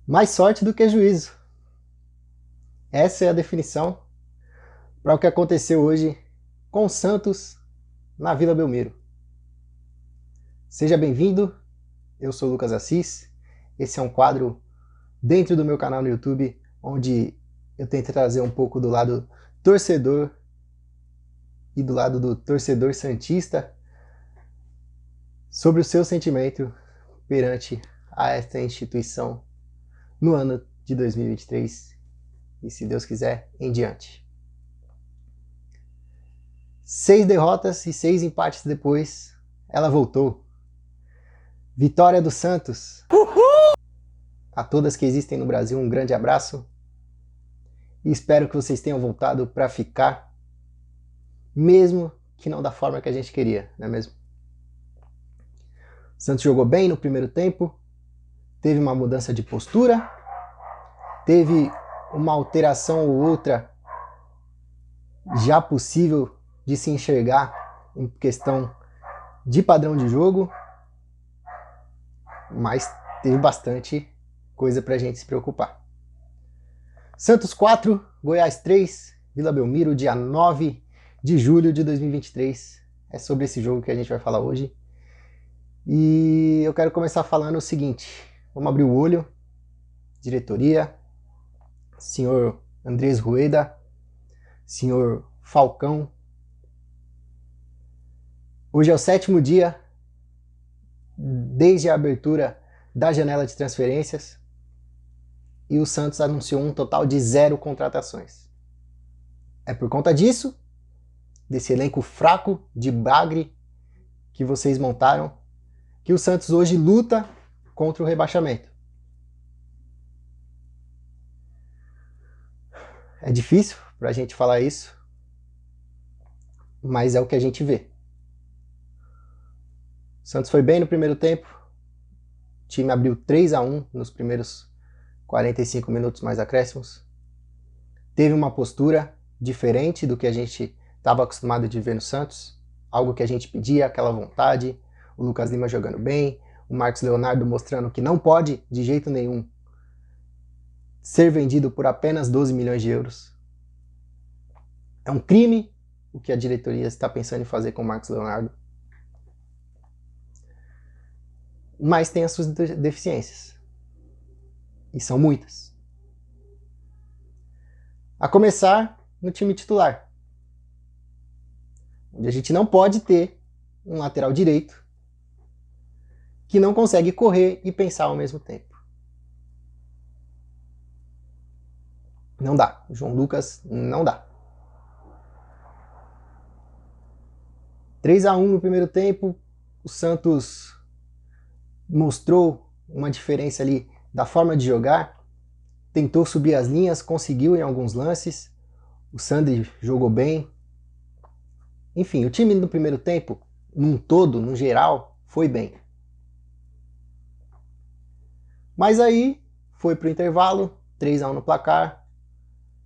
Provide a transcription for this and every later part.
Mais sorte do que juízo. Essa é a definição para o que aconteceu hoje com o Santos na Vila Belmiro. Seja bem-vindo, eu sou o Lucas Assis. Esse é um quadro dentro do meu canal no YouTube, onde eu tento trazer um pouco do lado torcedor e do lado do torcedor santista sobre o seu sentimento perante a esta instituição no ano de 2023 e, se Deus quiser, em diante. 6 derrotas e 6 empates depois, ela voltou. Vitória do Santos. Uhul! A todas que existem no Brasil, um grande abraço. E espero que vocês tenham voltado para ficar, mesmo que não da forma que a gente queria, não é mesmo? O Santos jogou bem no primeiro tempo, teve uma mudança de postura, teve uma alteração ou outra já possível de se enxergar em questão de padrão de jogo, mas teve bastante coisa pra gente se preocupar. Santos 4, Goiás 3, Vila Belmiro, dia 9 de julho de 2023. É sobre esse jogo que a gente vai falar hoje. E eu quero começar falando o seguinte: vamos abrir o olho, diretoria, senhor Andrés Rueda, senhor Falcão. Hoje é o 7º dia desde a abertura da janela de transferências e o Santos anunciou um total de 0 contratações. É por conta disso, desse elenco fraco de bagre que vocês montaram, que o Santos hoje luta contra o rebaixamento. É difícil pra gente falar isso, mas é o que a gente vê. O Santos foi bem no primeiro tempo, o time abriu 3-1 nos primeiros 45 minutos mais acréscimos. Teve uma postura diferente do que a gente estava acostumado de ver no Santos, algo que a gente pedia, aquela vontade, o Lucas Lima jogando bem, o Marcos Leonardo mostrando que não pode, de jeito nenhum, ser vendido por apenas 12 milhões de euros. É um crime o que a diretoria está pensando em fazer com o Marcos Leonardo. Mas tem as suas deficiências. E são muitas. A começar no time titular, onde a gente não pode ter um lateral direito que não consegue correr e pensar ao mesmo tempo. Não dá. O João Lucas não dá. 3-1 no primeiro tempo, o Santos mostrou uma diferença ali da forma de jogar, tentou subir as linhas, conseguiu em alguns lances, o Sandri jogou bem. Enfim, o time no primeiro tempo, num todo, no geral, foi bem. Mas aí, foi pro intervalo, 3-1 no placar,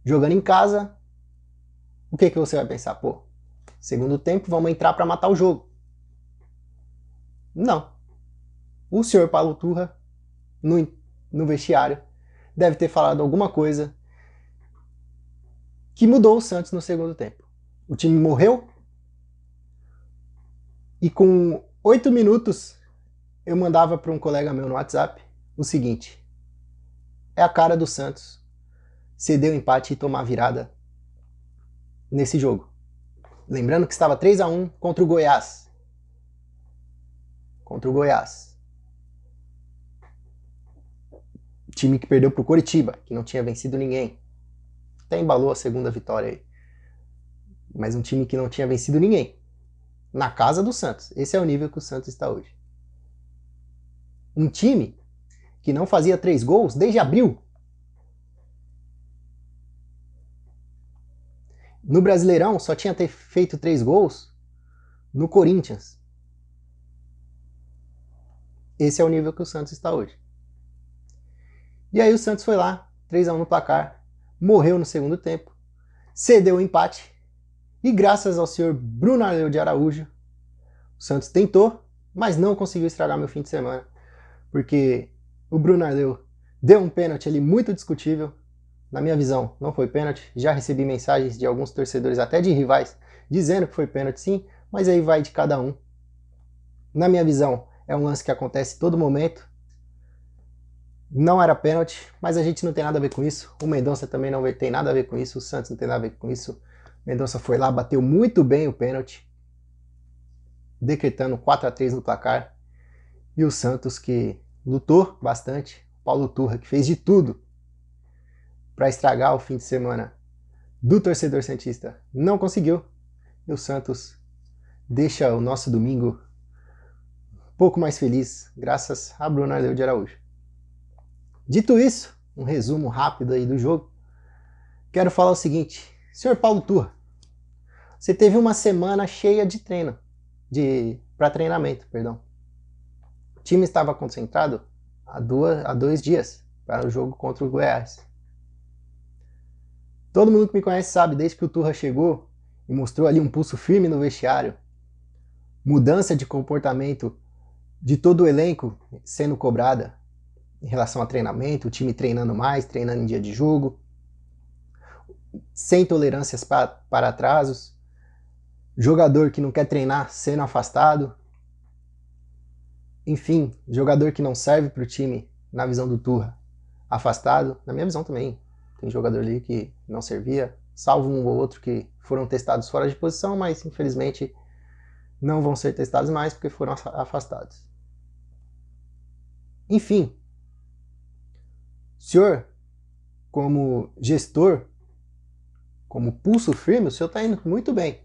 jogando em casa, o que você vai pensar? Pô, segundo tempo, vamos entrar para matar o jogo. Não. O senhor Paulo Turra, no vestiário, deve ter falado alguma coisa que mudou o Santos no segundo tempo. O time morreu e com 8 minutos eu mandava para um colega meu no WhatsApp o seguinte: é a cara do Santos ceder o empate e tomar a virada nesse jogo. Lembrando que estava 3-1 contra o Goiás. Contra o Goiás. Time que perdeu pro Coritiba, que não tinha vencido ninguém. Até embalou a segunda vitória aí. Mas um time que não tinha vencido ninguém. Na casa do Santos. Esse é o nível que o Santos está hoje. Um time que não fazia 3 gols desde abril. No Brasileirão só tinha feito 3 gols no Corinthians. Esse é o nível que o Santos está hoje. E aí o Santos foi lá, 3-1 no placar, morreu no segundo tempo, cedeu o empate e graças ao senhor Bruno Arleu de Araújo, o Santos tentou, mas não conseguiu estragar meu fim de semana, porque o Bruno Arleu Deu um pênalti ali muito discutível. Na minha visão, não foi pênalti. Já recebi mensagens de alguns torcedores, até de rivais, dizendo que foi pênalti sim, mas aí vai de cada um. Na minha visão, é um lance que acontece em todo momento. Não era pênalti, mas a gente não tem nada a ver com isso. O Mendonça também não tem nada a ver com isso. O Santos não tem nada a ver com isso. O Mendonça foi lá, bateu muito bem o pênalti, decretando 4-3 no placar. E o Santos, que lutou bastante, Paulo Turra, que fez de tudo para estragar o fim de semana do torcedor santista, não conseguiu. E o Santos deixa o nosso domingo um pouco mais feliz, graças a Bruno Arleu de Araújo. Dito isso, um resumo rápido aí do jogo, quero falar o seguinte: senhor Paulo Turra, você teve uma semana cheia de treino, para treinamento, perdão. O time estava concentrado há 2 dias para o jogo contra o Goiás. Todo mundo que me conhece sabe, desde que o Turra chegou e mostrou ali um pulso firme no vestiário, mudança de comportamento de todo o elenco sendo cobrada em relação a treinamento, o time treinando mais, treinando em dia de jogo, sem tolerâncias para atrasos, jogador que não quer treinar sendo afastado, enfim, jogador que não serve para o time na visão do Turra, afastado, na minha visão também. Tem jogador ali que não servia, salvo um ou outro que foram testados fora de posição, mas infelizmente não vão ser testados mais porque foram afastados. Enfim, o senhor, como gestor, como pulso firme, o senhor está indo muito bem.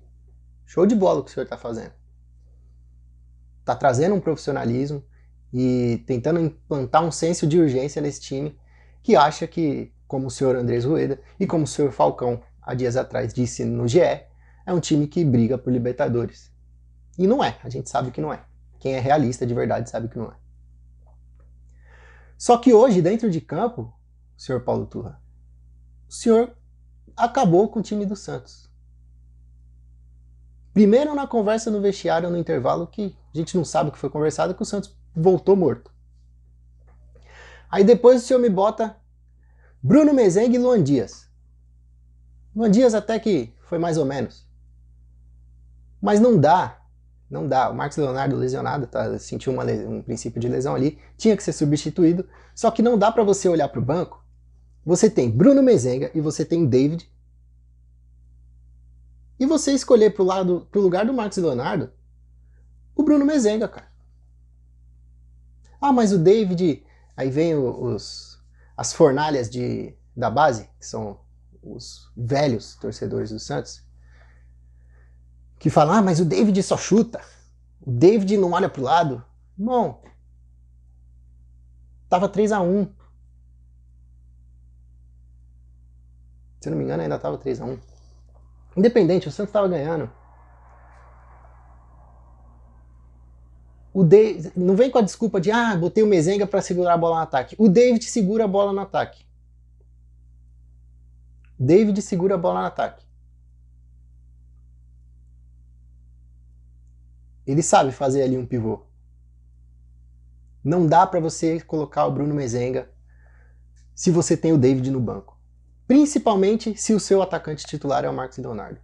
Show de bola o que o senhor está fazendo. Está trazendo um profissionalismo e tentando implantar um senso de urgência nesse time que acha que, como o senhor Andrés Rueda e como o senhor Falcão há dias atrás disse no GE, é um time que briga por Libertadores. E não é, a gente sabe que não é. Quem é realista de verdade sabe que não é. Só que hoje, dentro de campo, senhor Paulo Turra, o senhor acabou com o time do Santos. Primeiro na conversa no vestiário, no intervalo, que a gente não sabe o que foi conversado, que o Santos voltou morto. Aí depois o senhor me bota Bruno Mezengue e Luan Dias. Luan Dias até que foi mais ou menos. Mas não dá. Não dá. O Marcos Leonardo lesionado, tá? Sentiu um princípio de lesão ali, tinha que ser substituído. Só que não dá para você olhar para o banco. Você tem Bruno Mezenga e você tem David. E você escolher pro lugar do Marcos Leonardo o Bruno Mezenga, cara. Ah, mas o David... Aí vem as fornalhas da base, que são os velhos torcedores do Santos, que falam, ah, mas o David só chuta. O David não olha pro lado. Não. Tava 3-1. Se eu não me engano, ainda tava 3-1. Independente, o Santos tava ganhando. O David, não vem com a desculpa de, botei o Mezenga para segurar a bola no ataque. O David segura a bola no ataque. David segura a bola no ataque. Ele sabe fazer ali um pivô. Não dá para você colocar o Bruno Mezenga se você tem o David no banco. Principalmente se o seu atacante titular é o Marcos Leonardo.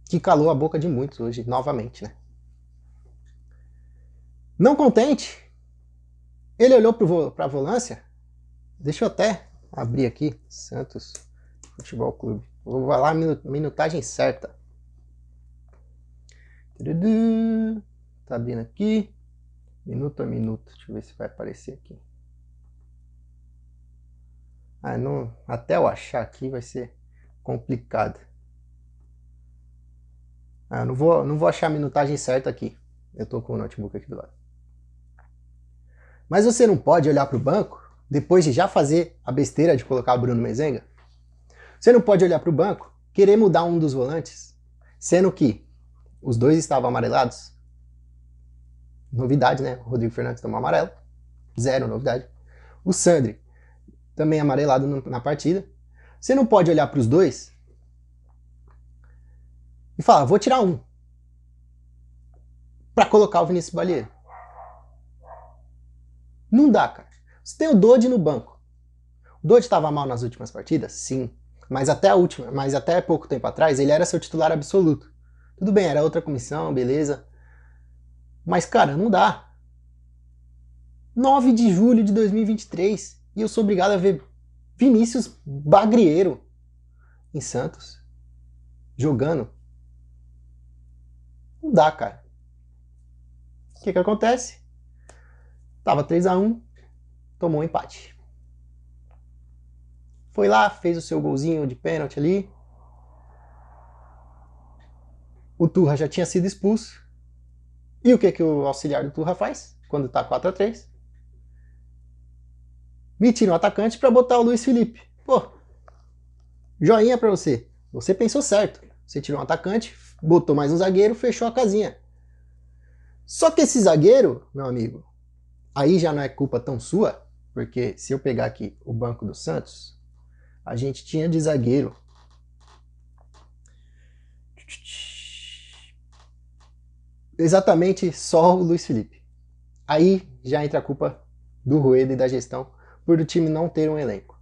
Que calou a boca de muitos hoje, novamente, né? Não contente, ele olhou para a volância. Deixa eu até abrir aqui, Santos Futebol Clube. Vou lá, minutagem certa. Tá abrindo aqui. Minuto a minuto. Deixa eu ver se vai aparecer aqui. Não, até eu achar aqui vai ser complicado. Não vou achar a minutagem certa aqui. Eu tô com o notebook aqui do lado. Mas você não pode olhar para o banco depois de já fazer a besteira de colocar o Bruno Mezenga? Você não pode olhar para o banco, querer mudar um dos volantes, sendo que os dois estavam amarelados? Novidade, né? O Rodrigo Fernandes tomou amarelo. Zero novidade. O Sandri também amarelado na partida. Você não pode olhar para os dois e falar, vou tirar um para colocar o Vinícius Balieiro. Não dá, cara. Você tem o Dodi no banco. O Dodi estava mal nas últimas partidas? Sim. Mas até pouco tempo atrás, ele era seu titular absoluto. Tudo bem, era outra comissão, beleza. Mas, cara, não dá. 9 de julho de 2023 e eu sou obrigado a ver Vinícius Bagriero em Santos jogando. Não dá, cara. O que acontece? Tava 3-1, tomou um empate. Foi lá, fez o seu golzinho de pênalti ali. O Turra já tinha sido expulso. E o que o auxiliar do Turra faz quando tá 4-3? Me tira um atacante para botar o Luiz Felipe. Pô, joinha para você. Você pensou certo. Você tirou um atacante, botou mais um zagueiro, fechou a casinha. Só que esse zagueiro, meu amigo, aí já não é culpa tão sua, porque se eu pegar aqui o banco do Santos, a gente tinha de zagueiro exatamente só o Luiz Felipe. Aí já entra a culpa do Rueda e da gestão por o time não ter um elenco.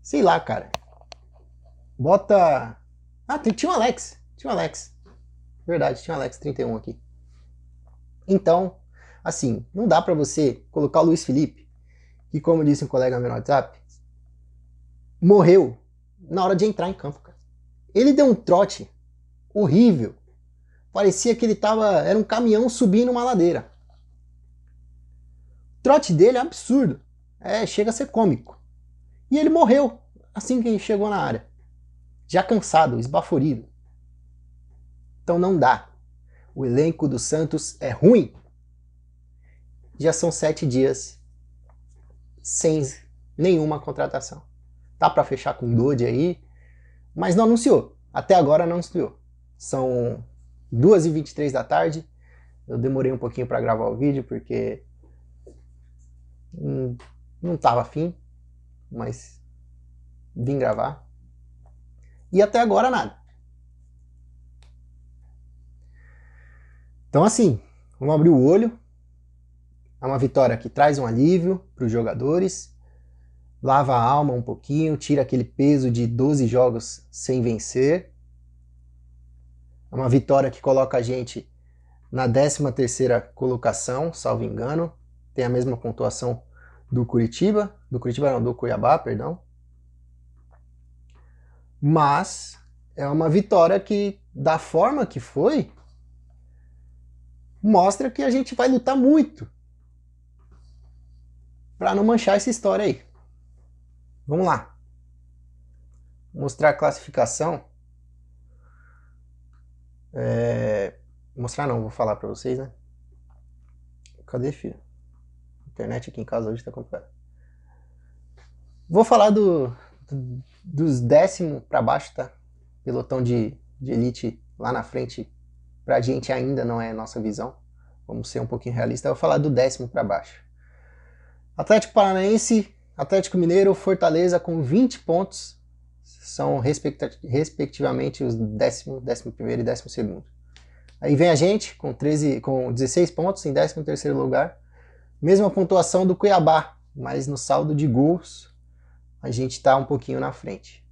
Sei lá, cara. Bota... Ah, tinha o Alex. Tinha o Alex. Verdade, tinha o Alex 31 aqui. Então, assim, não dá pra você colocar o Luiz Felipe, que como disse um colega meu no WhatsApp, morreu na hora de entrar em campo, cara. Ele deu um trote horrível. Parecia que ele era um caminhão subindo uma ladeira. O trote dele é absurdo. Chega a ser cômico. E ele morreu assim que chegou na área. Já cansado, esbaforido. Então não dá. O elenco do Santos é ruim. Já são 7 dias sem nenhuma contratação. Tá para fechar com o Dodi aí, mas não anunciou. Até agora não anunciou. São 2h23 da tarde. Eu demorei um pouquinho para gravar o vídeo porque não tava afim, mas vim gravar. E até agora nada. Então assim, vamos abrir o olho. É uma vitória que traz um alívio para os jogadores, lava a alma um pouquinho, tira aquele peso de 12 jogos sem vencer. É uma vitória que coloca a gente na 13ª colocação, salvo engano. Tem a mesma pontuação do Curitiba. Do Cuiabá, perdão. Mas é uma vitória que, da forma que foi, mostra que a gente vai lutar muito para não manchar essa história aí. Vamos lá. Mostrar a classificação. Mostrar não, vou falar para vocês, né? Cadê, filho? A internet aqui em casa hoje tá complicada. Vou falar dos 10º para baixo, tá? Pelotão de elite lá na frente, pra gente ainda não é nossa visão. Vamos ser um pouquinho realistas. Eu vou falar do 10º para baixo. Atlético Paranaense, Atlético Mineiro, Fortaleza com 20 pontos. São respectivamente os 10º, 11º e 12º. Aí vem a gente com 16 pontos em 13º lugar. Mesma pontuação do Cuiabá, mas no saldo de gols a gente está um pouquinho na frente.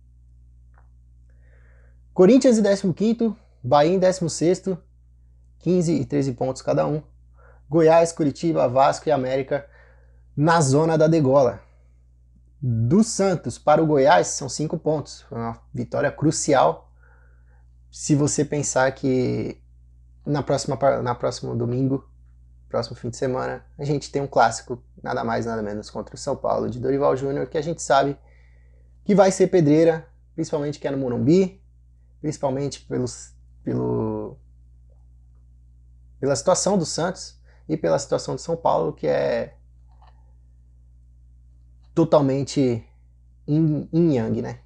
Corinthians em 15º, Bahia em 16º, 15 e 13 pontos cada um. Goiás, Curitiba, Vasco e América na zona da degola. Do Santos para o Goiás são 5 pontos. Foi uma vitória crucial. Se você pensar que na próximo domingo, próximo fim de semana, a gente tem um clássico, nada mais nada menos, contra o São Paulo de Dorival Júnior, que a gente sabe que vai ser pedreira, principalmente que é no Morumbi, principalmente pela situação do Santos e pela situação do São Paulo, que é totalmente yin-yang, né?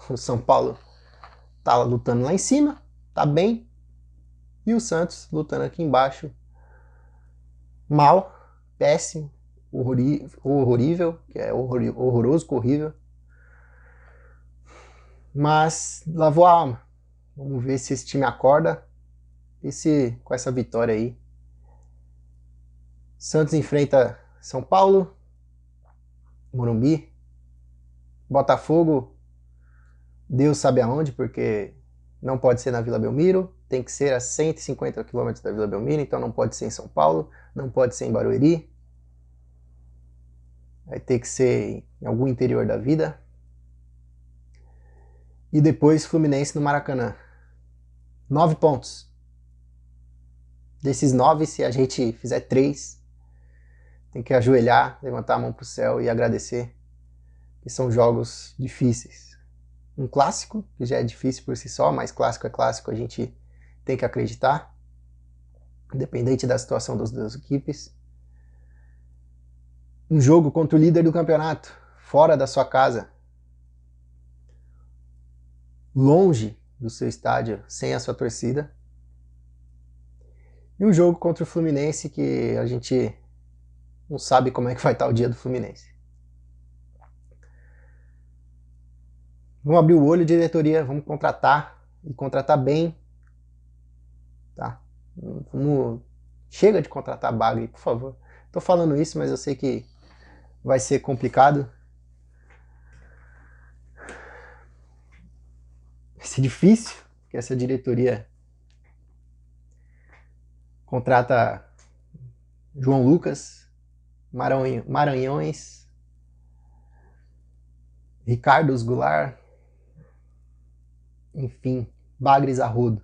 O São Paulo tá lutando lá em cima, tá bem, e o Santos lutando aqui embaixo, mal, péssimo, horrível, que é horroroso, horrível. Mas lavou a alma. Vamos ver se esse time acorda e se com essa vitória aí Santos enfrenta São Paulo, Morumbi. Botafogo, Deus sabe aonde, porque não pode ser na Vila Belmiro, tem que ser a 150 km da Vila Belmiro, então não pode ser em São Paulo, não pode ser em Barueri. Vai ter que ser em algum interior da vida. E depois Fluminense no Maracanã. 9 pontos. Desses 9, se a gente fizer 3, tem que ajoelhar, levantar a mão pro céu e agradecer, que são jogos difíceis. Um clássico, que já é difícil por si só, mas clássico é clássico, a gente tem que acreditar, independente da situação das duas equipes. Um jogo contra o líder do campeonato, fora da sua casa, longe do seu estádio, sem a sua torcida. E um jogo contra o Fluminense que a gente não sabe como é que vai estar o dia do Fluminense. Vamos abrir o olho, diretoria, vamos contratar, e contratar bem, tá? Chega de contratar bagre, por favor. Tô falando isso, mas eu sei que vai ser complicado. Vai ser difícil, porque essa diretoria contrata João Lucas, Maranhões, Ricardo Goulart, enfim, bagres a rodo.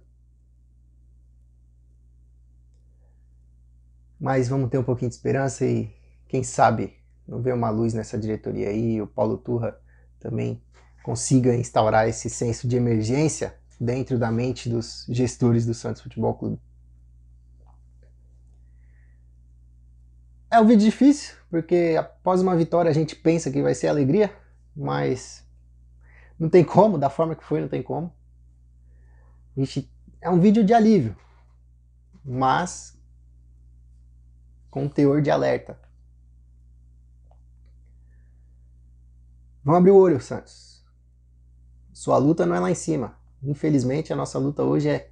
Mas vamos ter um pouquinho de esperança e quem sabe não ver uma luz nessa diretoria aí, o Paulo Turra também consiga instaurar esse senso de emergência dentro da mente dos gestores do Santos Futebol Clube. É um vídeo difícil, porque após uma vitória a gente pensa que vai ser alegria, mas não tem como, da forma que foi, não tem como. É um vídeo de alívio, mas com teor de alerta. Vamos abrir o olho, Santos. Sua luta não é lá em cima. Infelizmente, a nossa luta hoje é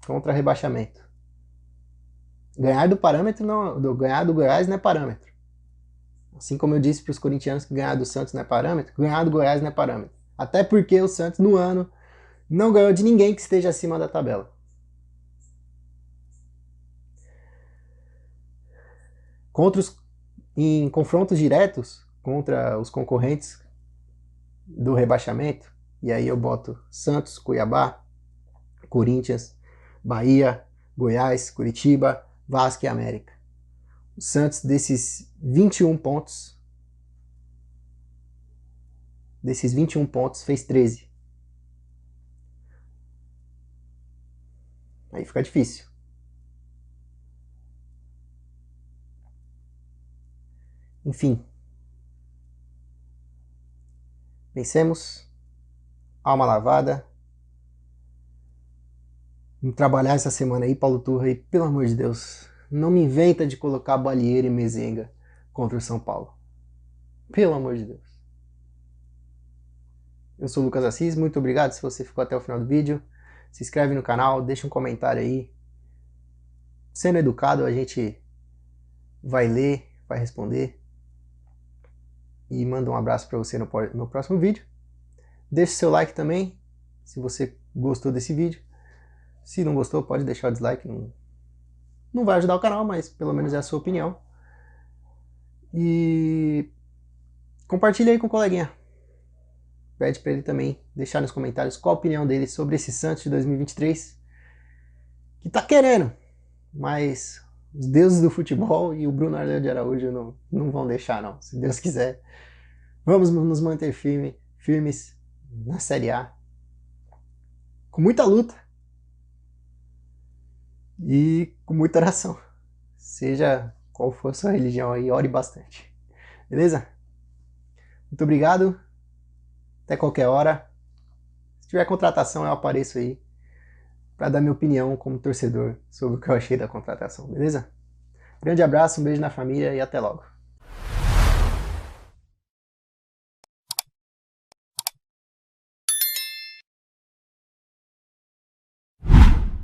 contra rebaixamento. Ganhar do parâmetro ganhar do Goiás não é parâmetro. Assim como eu disse para os corintianos que ganhar do Santos não é parâmetro, ganhar do Goiás não é parâmetro. Até porque o Santos, no ano, não ganhou de ninguém que esteja acima da tabela. Em confrontos diretos contra os concorrentes do rebaixamento, e aí eu boto Santos, Cuiabá, Corinthians, Bahia, Goiás, Curitiba, Vasco e América. O Santos, desses 21 pontos, fez 13. Aí fica difícil. Enfim. Pensemos. Alma lavada. Vamos trabalhar essa semana aí, Paulo Turra, e pelo amor de Deus, não me inventa de colocar Balieiro e Mezenga contra o São Paulo. Pelo amor de Deus. Eu sou o Lucas Assis, muito obrigado se você ficou até o final do vídeo. Se inscreve no canal, deixa um comentário aí. Sendo educado, a gente vai ler, vai responder. E manda um abraço para você no próximo vídeo. Deixe seu like também, se você gostou desse vídeo. Se não gostou, pode deixar o dislike. Não vai ajudar o canal, mas pelo menos é a sua opinião. E compartilha aí com o coleguinha. Pede para ele também deixar nos comentários qual a opinião dele sobre esse Santos de 2023. Que tá querendo, mas os deuses do futebol e o Bruno Arleu de Araújo não vão deixar, não. Se Deus quiser, vamos nos manter firmes na Série A. Com muita luta. E com muita oração. Seja qual for a sua religião aí, ore bastante. Beleza? Muito obrigado. Até qualquer hora. Se tiver contratação, eu apareço aí para dar minha opinião como torcedor sobre o que eu achei da contratação, beleza? Grande abraço, um beijo na família e até logo.